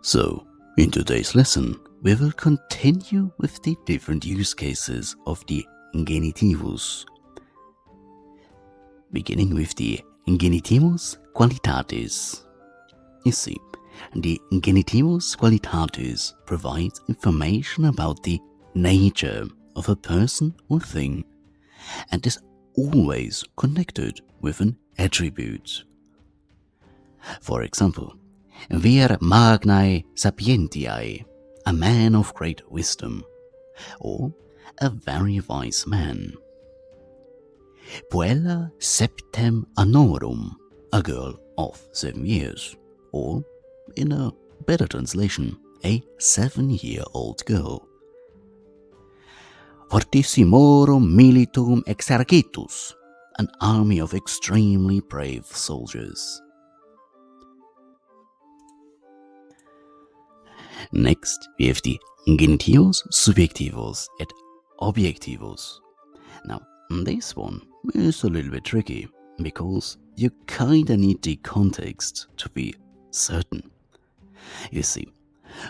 So, in today's lesson, we will continue with the different use cases of the genitivus. Beginning with the genitivus qualitatis. You see, the genitivus qualitatis provides information about the nature of a person or thing and is always connected with an attribute. For example, vir magnae sapientiae, a man of great wisdom, or a very wise man. Puella septem annorum, a girl of 7 years, or, in a better translation, a 7-year-old girl. Fortissimorum militum exercitus, an army of extremely brave soldiers. Next, we have the genitivus subjectivus et objectivus. Now, this one is a little bit tricky, because you kinda need the context to be certain. You see,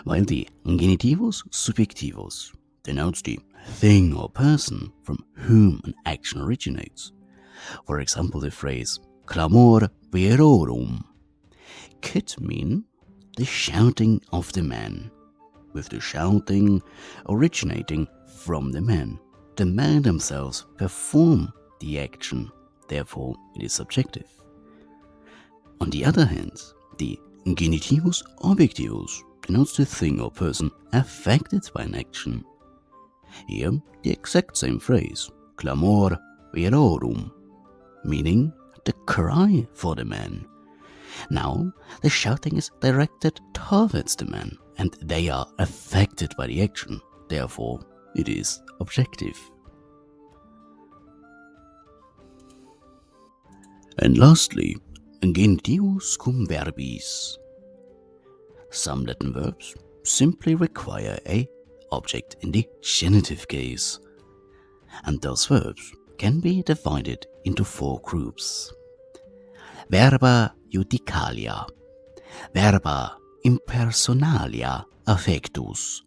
while the genitivus subjectivus denotes the thing or person from whom an action originates, for example the phrase clamor virorum could mean the shouting of the man, with the shouting originating from the man. The man themselves perform the action, therefore it is subjective. On the other hand, the genitivus objectivus denotes the thing or person affected by an action. Here, the exact same phrase, clamor virorum, meaning the cry for the man. Now, the shouting is directed towards the man, and they are affected by the action, therefore it is objective. And lastly, genitivus cum verbis. Some Latin verbs simply require a object in the genitive case, and those verbs can be divided into 4 groups. Verba judicalia, verba impersonalia affectus,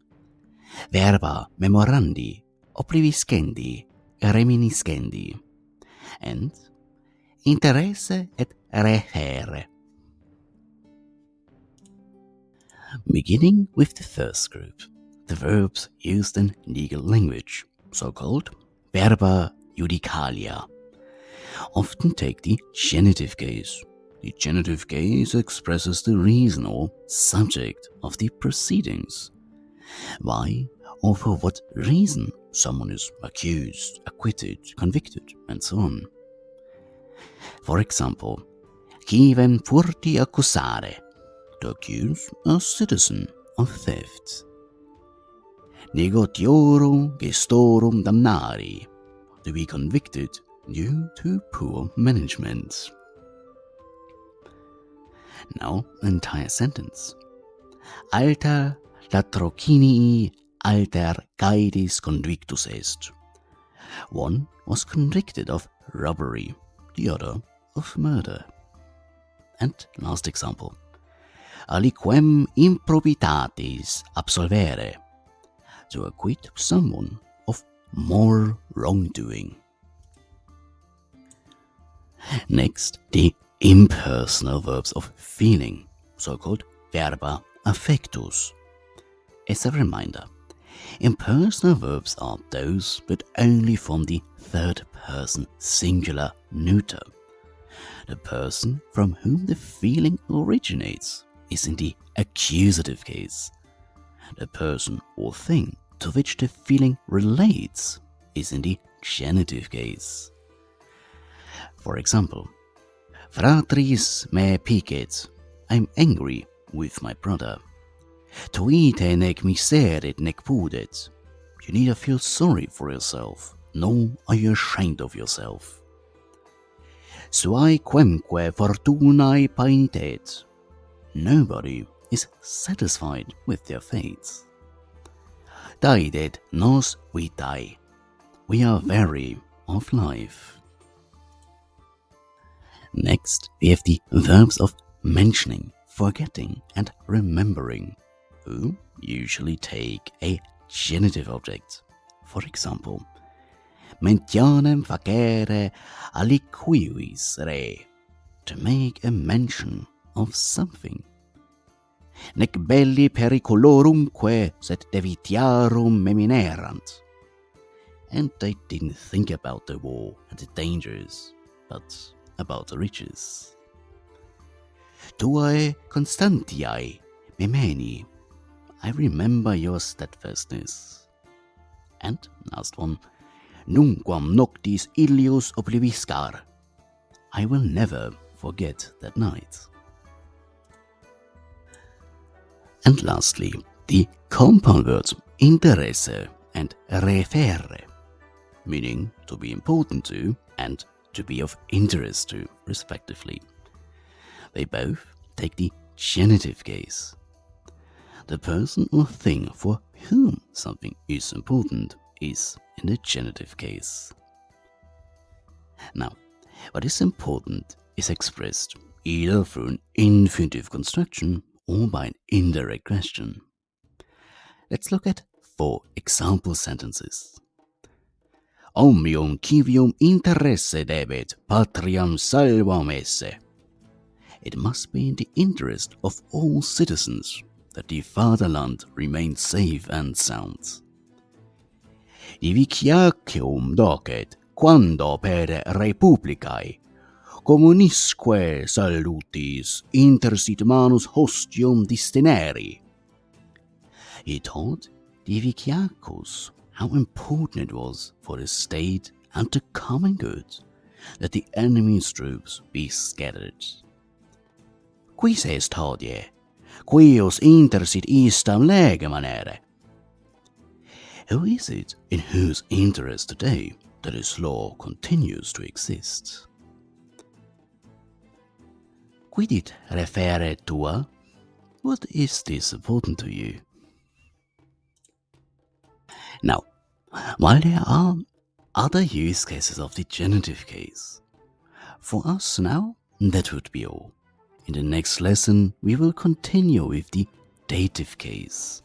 verba memorandi, obliviscendi, reminiscendi, and interesse et referere. Beginning with the first group, the verbs used in legal language, so-called verba judicalia, often take the genitive case. The genitive case expresses the reason or subject of the proceedings. Why or for what reason someone is accused, acquitted, convicted, and so on. For example, quivem furti accusare, to accuse a citizen of theft. Negotiorum gestorum damnari, to be convicted due to poor management. Now, entire sentence. Alter latrocinii alter caedis convictus est. One was convicted of robbery, the other of murder. And last example. Aliquem improbitatis absolvere, to acquit someone of more wrongdoing. Next, the impersonal verbs of feeling, so-called verba affectus. As a reminder, impersonal verbs are those that only form the third person singular neuter. The person from whom the feeling originates is in the accusative case. The person or thing to which the feeling relates is in the genitive case. For example, fratris me picet, I'm angry with my brother. Tuite nec miserit nec pudet, you neither feel sorry for yourself, nor are you ashamed of yourself. Suae quemque fortunae paenitet, nobody is satisfied with their fates. Daidet nos vitae, we are weary of life. Next, we have the verbs of mentioning, forgetting, and remembering. who usually take a genitive object. For example, mentionem facere aliquivis re, to make a mention of something. Nec belli periculorumque sed devitiarum meminerant. And they didn't think about the war and the dangers, but about the riches. Tuae constantiae memeni, I remember your steadfastness. And last one, nunquam noctis illius obliviscar, I will never forget that night. And lastly, the compound words interesse and referre, meaning to be important to and to be of interest to, respectively. They both take the genitive case. The person or thing for whom something is important is in the genitive case. Now, what is important is expressed either through an infinitive construction or by an indirect question. Let's look at 4 example sentences. Omnium civium interesse debet patriam salvam esse. It must be in the interest of all citizens that the fatherland remains safe and sound. Diviciacium docet quando per republicae communisque salutis intersit manus hostium distineri. He taught the Viciacus how important it was for the state and the common good that the enemy's troops be scattered. Quis est hodie, quius intersit istam legem manere? Who is it in whose interest today that this law continues to exist? Quidit refere tua? What is this important to you? Now, while there are other use cases of the genitive case, for us now, that would be all. In the next lesson, we will continue with the dative case.